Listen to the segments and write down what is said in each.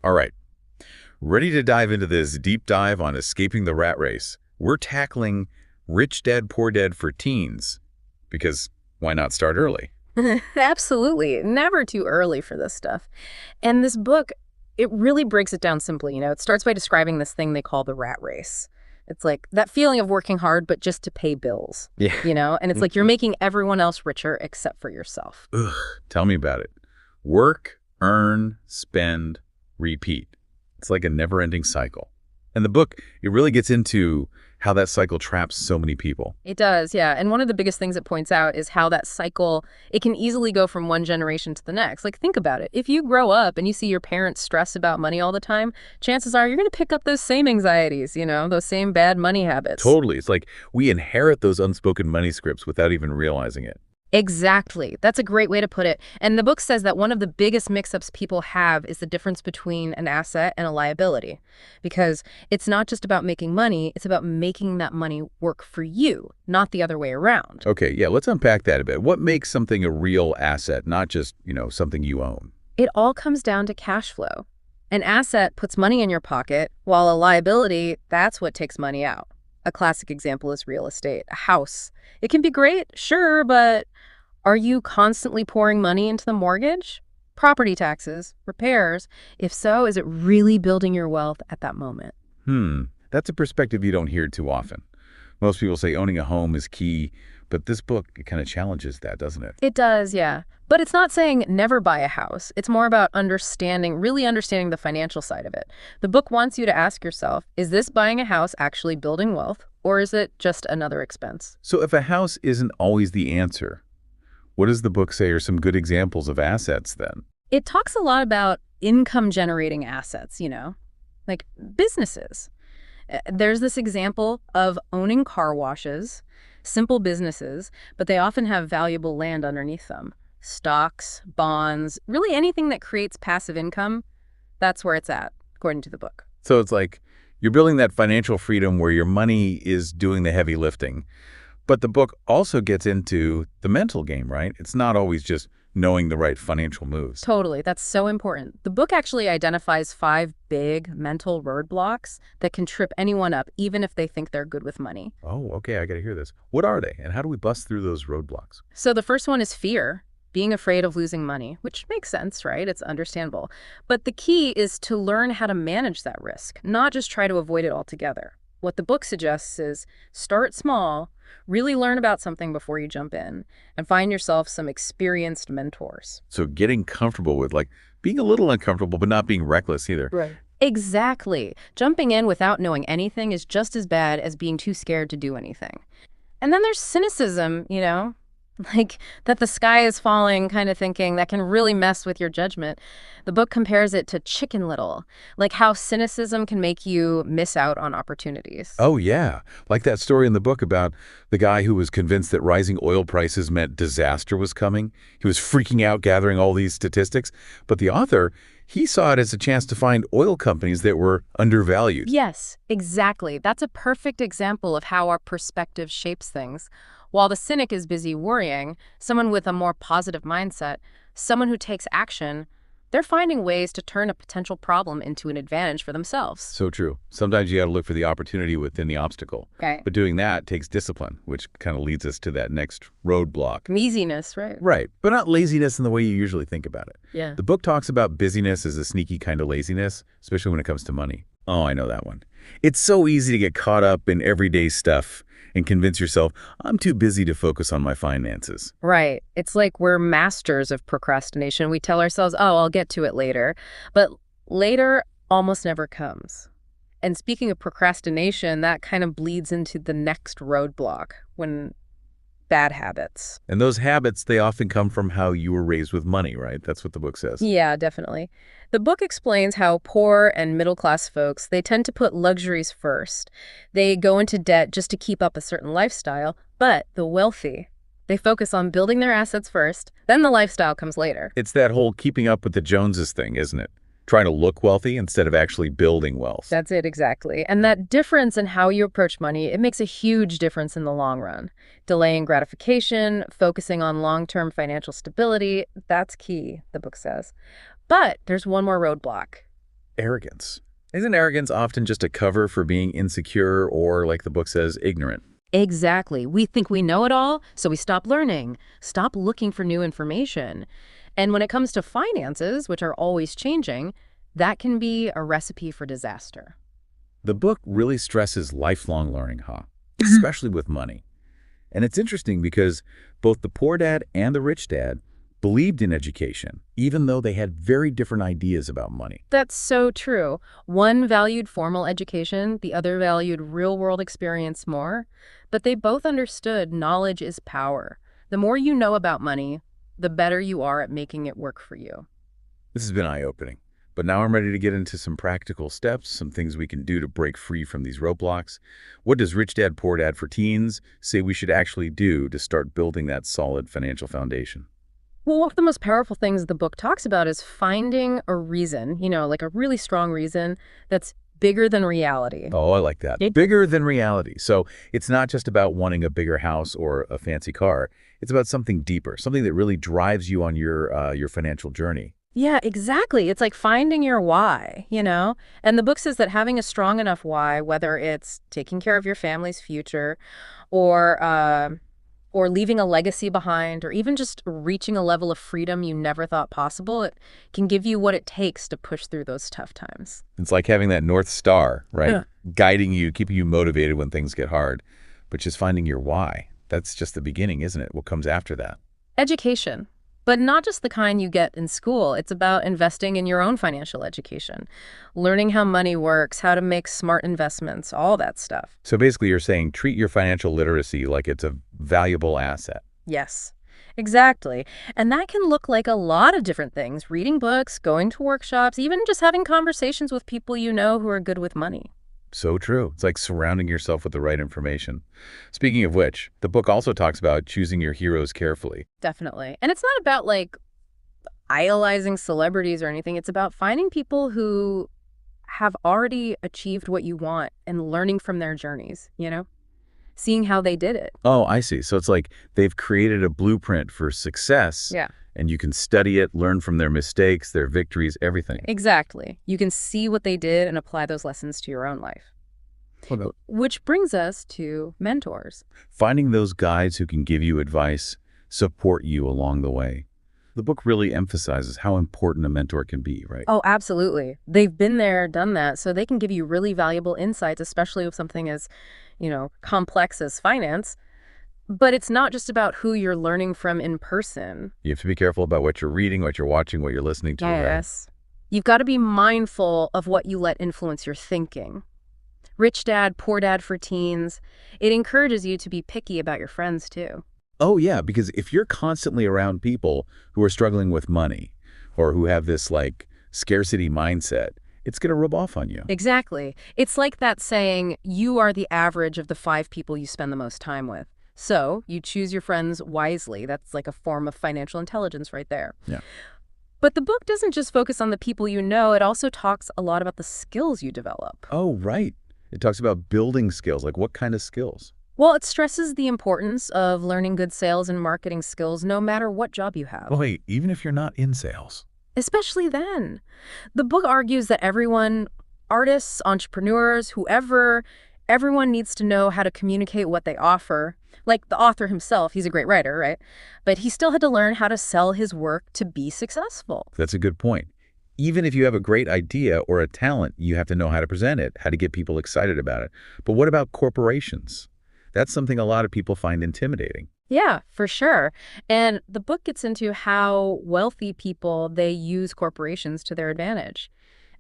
All right, ready to dive into this deep dive on escaping the rat race? We're tackling Rich Dad Poor Dad for teens, because why not start early? Absolutely. Never too early for this stuff. And this book, it really breaks it down simply. It starts by describing this thing they call the rat race. It's like that feeling of working hard, but just to pay bills, Yeah. and it's like you're making everyone else richer except for yourself. Ugh, tell me about it. Work, earn, spend, repeat. It's like a never-ending cycle. And the book, it really gets into how that cycle traps so many people. It does, yeah. And one of the biggest things it points out is how that cycle, it can easily go from one generation to the next. Like, think about it. If you grow up and you see your parents stress about money all the time, chances are you're going to pick up those same anxieties, those same bad money habits. Totally. It's like we inherit those unspoken money scripts without even realizing it. Exactly. That's a great way to put it. And the book says that one of the biggest mix-ups people have is the difference between an asset and a liability. Because it's not just about making money, it's about making that money work for you, not the other way around. Okay, yeah, let's unpack that a bit. What makes something a real asset, not just, something you own? It all comes down to cash flow. An asset puts money in your pocket, while a liability, that's what takes money out. A classic example is real estate, a house. It can be great, sure, but are you constantly pouring money into the mortgage? Property taxes, repairs? If so, is it really building your wealth at that moment? That's a perspective you don't hear too often. Most people say owning a home is key, but this book, it kind of challenges that, doesn't it? It does, yeah. But it's not saying never buy a house. It's more about really understanding the financial side of it. The book wants you to ask yourself, is this buying a house actually building wealth, or is it just another expense? So if a house isn't always the answer, what does the book say are some good examples of assets then? It talks a lot about income-generating assets, like businesses. There's this example of owning car washes, simple businesses, but they often have valuable land underneath them. Stocks, bonds, really anything that creates passive income, that's where it's at, according to the book. So it's like you're building that financial freedom where your money is doing the heavy lifting. But the book also gets into the mental game, right? It's not always just knowing the right financial moves. Totally. That's so important. The book actually identifies 5 big mental roadblocks that can trip anyone up, even if they think they're good with money. Oh, okay, I got to hear this. What are they, and how do we bust through those roadblocks? So the first one is fear. Being afraid of losing money, which makes sense, right? It's understandable. But the key is to learn how to manage that risk, not just try to avoid it altogether. What the book suggests is start small, really learn about something before you jump in, and find yourself some experienced mentors. So getting comfortable with, like, being a little uncomfortable, but not being reckless either. Right. Exactly. Jumping in without knowing anything is just as bad as being too scared to do anything. And then there's cynicism, like that the sky is falling kind of thinking that can really mess with your judgment. The book compares it to Chicken Little, like how cynicism can make you miss out on opportunities. Oh, yeah. Like that story in the book about the guy who was convinced that rising oil prices meant disaster was coming. He was freaking out gathering all these statistics. But the author, he saw it as a chance to find oil companies that were undervalued. Yes, exactly. That's a perfect example of how our perspective shapes things. While the cynic is busy worrying, someone with a more positive mindset, someone who takes action, they're finding ways to turn a potential problem into an advantage for themselves. So true. Sometimes you got to look for the opportunity within the obstacle. Right. But doing that takes discipline, which kind of leads us to that next roadblock. Easiness, right? Right. But not laziness in the way you usually think about it. Yeah. The book talks about busyness as a sneaky kind of laziness, especially when it comes to money. Oh, I know that one. It's so easy to get caught up in everyday stuff and convince yourself, I'm too busy to focus on my finances. Right. It's like we're masters of procrastination. We tell ourselves, oh, I'll get to it later. But later almost never comes. And speaking of procrastination, that kind of bleeds into the next roadblock, when bad habits. And those habits, they often come from how you were raised with money, right? That's what the book says. Yeah, definitely. The book explains how poor and middle-class folks, they tend to put luxuries first. They go into debt just to keep up a certain lifestyle, but the wealthy, they focus on building their assets first, then the lifestyle comes later. It's that whole keeping up with the Joneses thing, isn't it? Trying to look wealthy instead of actually building wealth. That's it, exactly. And that difference in how you approach money, it makes a huge difference in the long run. Delaying gratification, focusing on long-term financial stability, that's key, the book says. But there's one more roadblock. arrogance. Isn't arrogance often just a cover for being insecure or, like the book says, ignorant? Exactly. We think we know it all, so we stop learning, stop looking for new information. And when it comes to finances, which are always changing, that can be a recipe for disaster. The book really stresses lifelong learning, huh? Especially with money. And it's interesting because both the poor dad and the rich dad believed in education, even though they had very different ideas about money. That's so true. One valued formal education, the other valued real-world experience more, but they both understood knowledge is power. The more you know about money, the better you are at making it work for you. This has been eye-opening. But now I'm ready to get into some practical steps, some things we can do to break free from these roadblocks. What does Rich Dad, Poor Dad for Teens say we should actually do to start building that solid financial foundation? Well, one of the most powerful things the book talks about is finding a reason, like a really strong reason that's bigger than reality. Oh, I like that. Bigger than reality. So it's not just about wanting a bigger house or a fancy car. It's about something deeper, something that really drives you on your financial journey. Yeah, exactly. It's like finding your why. And the book says that having a strong enough why, whether it's taking care of your family's future or leaving a legacy behind, or even just reaching a level of freedom you never thought possible, it can give you what it takes to push through those tough times. It's like having that North Star, right? Yeah. Guiding you, keeping you motivated when things get hard. But just finding your why, that's just the beginning, isn't it? What comes after that? Education. But not just the kind you get in school. It's about investing in your own financial education, learning how money works, how to make smart investments, all that stuff. So basically you're saying treat your financial literacy like it's a valuable asset. Yes, exactly. And that can look like a lot of different things: reading books, going to workshops, even just having conversations with people you know who are good with money. So true. It's like surrounding yourself with the right information. Speaking of which, the book also talks about choosing your heroes carefully. Definitely. And it's not about idolizing celebrities or anything. It's about finding people who have already achieved what you want and learning from their journeys, seeing how they did it. Oh, I see. So it's like they've created a blueprint for success. Yeah. And you can study it, learn from their mistakes, their victories, everything. Exactly. You can see what they did and apply those lessons to your own life. Which brings us to mentors. Finding those guides who can give you advice, support you along the way. The book really emphasizes how important a mentor can be, right? Oh, absolutely. They've been there, done that, so they can give you really valuable insights, especially with something as, complex as finance. But it's not just about who you're learning from in person. You have to be careful about what you're reading, what you're watching, what you're listening to. Yes. Right? You've got to be mindful of what you let influence your thinking. Rich Dad, Poor Dad for Teens. It encourages you to be picky about your friends, too. Oh, yeah, because if you're constantly around people who are struggling with money or who have this, scarcity mindset, it's going to rub off on you. Exactly. It's like that saying, you are the average of the 5 people you spend the most time with. So you choose your friends wisely. That's like a form of financial intelligence right there. Yeah. But the book doesn't just focus on the people you know. It also talks a lot about the skills you develop. Oh, right. It talks about building skills. Like what kind of skills? Well, it stresses the importance of learning good sales and marketing skills no matter what job you have. Oh, wait, even if you're not in sales. Especially then. The book argues that everyone, artists, entrepreneurs, whoever, everyone needs to know how to communicate what they offer. Like the author himself, he's a great writer, right? But he still had to learn how to sell his work to be successful. That's a good point. Even if you have a great idea or a talent, you have to know how to present it, how to get people excited about it. But what about corporations? That's something a lot of people find intimidating. Yeah, for sure. And the book gets into how wealthy people, they use corporations to their advantage,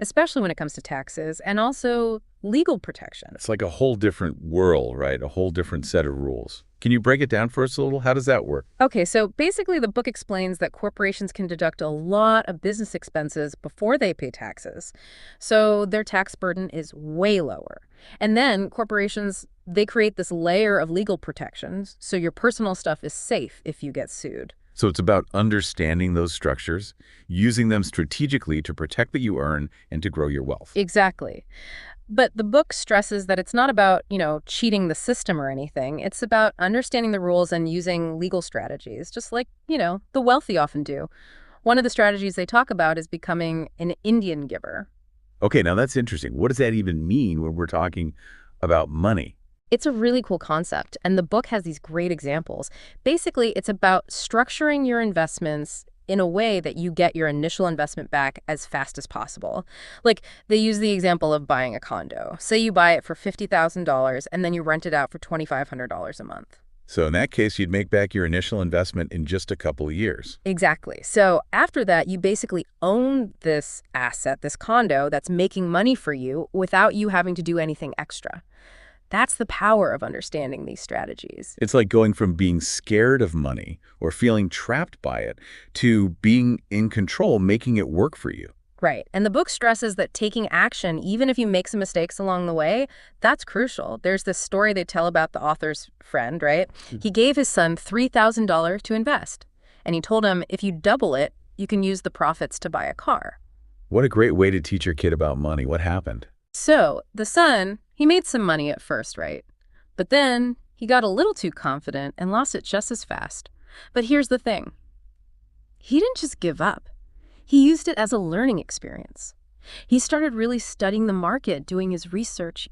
especially when it comes to taxes and also legal protection. It's like a whole different world, right? A whole different set of rules. Can you break it down for us a little? How does that work? Okay, so basically the book explains that corporations can deduct a lot of business expenses before they pay taxes. So their tax burden is way lower. And then corporations, they create this layer of legal protections, so your personal stuff is safe if you get sued. So it's about understanding those structures, using them strategically to protect what you earn and to grow your wealth. Exactly. But the book stresses that it's not about, cheating the system or anything. It's about understanding the rules and using legal strategies, just like, the wealthy often do. One of the strategies they talk about is becoming an Indian giver. Okay, now that's interesting. What does that even mean when we're talking about money? It's a really cool concept, and the book has these great examples. Basically, it's about structuring your investments in a way that you get your initial investment back as fast as possible. Like, they use the example of buying a condo. Say you buy it for $50,000 and then you rent it out for $2,500 a month. So in that case, you'd make back your initial investment in just a couple of years. Exactly. So after that, you basically own this asset, this condo that's making money for you without you having to do anything extra. That's the power of understanding these strategies. It's like going from being scared of money or feeling trapped by it to being in control, making it work for you. Right. And the book stresses that taking action, even if you make some mistakes along the way, that's crucial. There's this story they tell about the author's friend, right? He gave his son $3,000 to invest. And he told him, if you double it, you can use the profits to buy a car. What a great way to teach your kid about money. What happened? So the son, he made some money at first, right? But then he got a little too confident and lost it just as fast. But here's the thing. He didn't just give up. He used it as a learning experience. He started really studying the market, doing his research,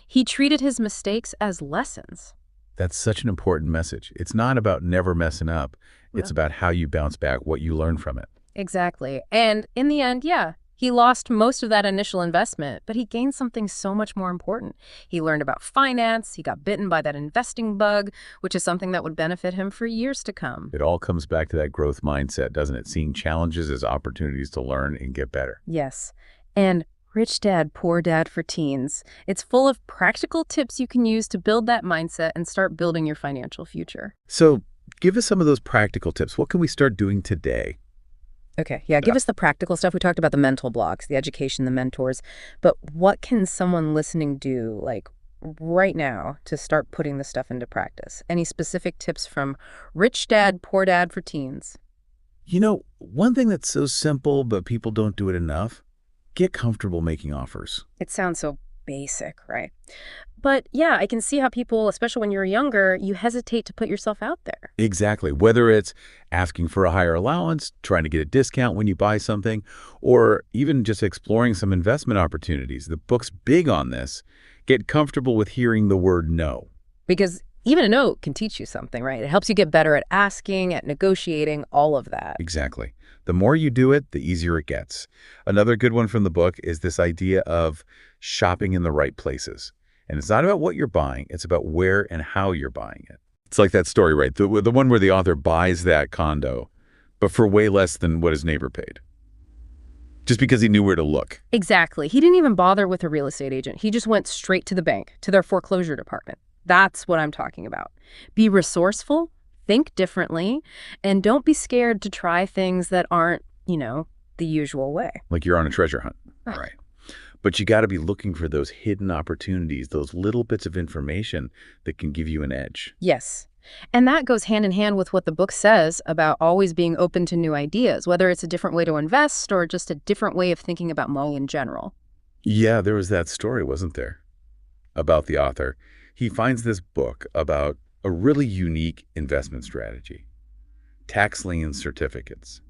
He treated his mistakes as lessons. That's such an important message. It's not about never messing up. It's about how you bounce back, what you learn from it. Exactly. And in the end, yeah, he lost most of that initial investment, but he gained something so much more important. He learned about finance, he got bitten by that investing bug, which is something that would benefit him for years to come. It all comes back to that growth mindset, doesn't it? Seeing challenges as opportunities to learn and get better. Yes. And Rich Dad, Poor Dad for Teens. It's full of practical tips you can use to build that mindset and start building your financial future. So give us some of those practical tips. What can we start doing today? Okay, yeah, give us the practical stuff. We talked about the mental blocks, the education, the mentors. But what can someone listening do, like right now, to start putting this stuff into practice? Any specific tips from Rich Dad, Poor Dad for Teens? One thing that's so simple, but people don't do it enough, get comfortable making offers. It sounds so basic, right? But yeah, I can see how people, especially when you're younger, you hesitate to put yourself out there. Exactly. Whether it's asking for a higher allowance, trying to get a discount when you buy something, or even just exploring some investment opportunities. The book's big on this. Get comfortable with hearing the word no. Because even a no can teach you something, right? It helps you get better at asking, at negotiating, all of that. Exactly. The more you do it, the easier it gets. Another good one from the book is this idea of shopping in the right places. And it's not about what you're buying, it's about where and how you're buying it. It's like that story, right? The one where the author buys that condo, but for way less than what his neighbor paid. Just because he knew where to look. Exactly. He didn't even bother with a real estate agent. He just went straight to the bank, to their foreclosure department. That's what I'm talking about. Be resourceful, think differently, and don't be scared to try things that aren't, the usual way. Like you're on a treasure hunt. Right. But you got to be looking for those hidden opportunities, those little bits of information that can give you an edge. Yes. And that goes hand in hand with what the book says about always being open to new ideas, whether it's a different way to invest or just a different way of thinking about money in general. Yeah, there was that story, wasn't there? About the author. He finds this book about a really unique investment strategy, tax lien certificates,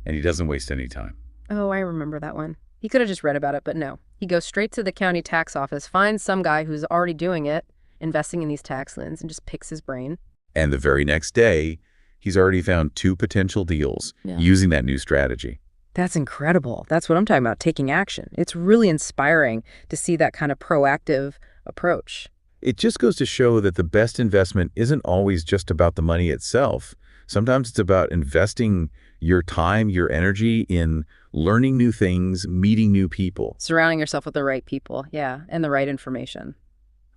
and he doesn't waste any time. Oh, I remember that one. He could have just read about it, but no. He goes straight to the county tax office, finds some guy who's already doing it, investing in these tax liens, and just picks his brain. And the very next day, he's already found 2 potential deals using that new strategy. That's incredible. That's what I'm talking about, taking action. It's really inspiring to see that kind of proactive approach. It just goes to show that the best investment isn't always just about the money itself. Sometimes it's about investing your time, your energy in learning new things, meeting new people. Surrounding yourself with the right people, yeah, and the right information.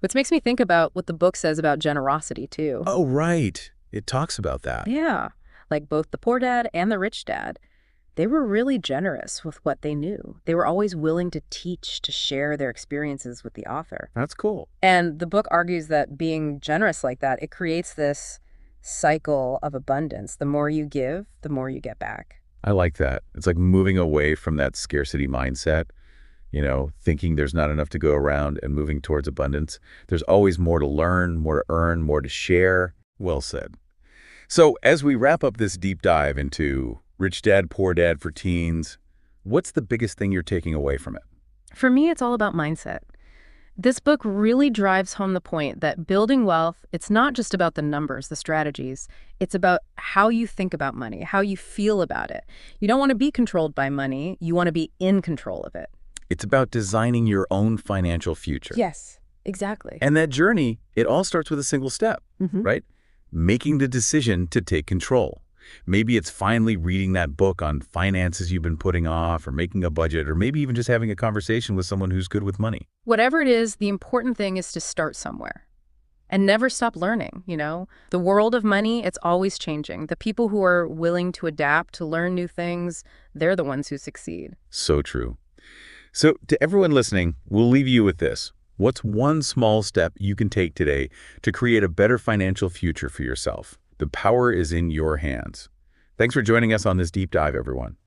Which makes me think about what the book says about generosity, too. Oh, right. It talks about that. Yeah, like both the poor dad and the rich dad. They were really generous with what they knew. They were always willing to teach, to share their experiences with the author. That's cool. And the book argues that being generous like that, it creates this cycle of abundance. The more you give, the more you get back. I like that. It's like moving away from that scarcity mindset, thinking there's not enough to go around and moving towards abundance. There's always more to learn, more to earn, more to share. Well said. So as we wrap up this deep dive into Rich Dad, Poor Dad for Teens, what's the biggest thing you're taking away from it? For me, it's all about mindset. This book really drives home the point that building wealth, it's not just about the numbers, the strategies. It's about how you think about money, how you feel about it. You don't want to be controlled by money. You want to be in control of it. It's about designing your own financial future. Yes, exactly. And that journey, it all starts with a single step, Mhm. right? Making the decision to take control. Maybe it's finally reading that book on finances you've been putting off, or making a budget, or maybe even just having a conversation with someone who's good with money. Whatever it is, the important thing is to start somewhere and never stop learning, you know? The world of money, it's always changing. The people who are willing to adapt, to learn new things, they're the ones who succeed. So true. So to everyone listening, we'll leave you with this. What's one small step you can take today to create a better financial future for yourself? The power is in your hands. Thanks for joining us on this deep dive, everyone.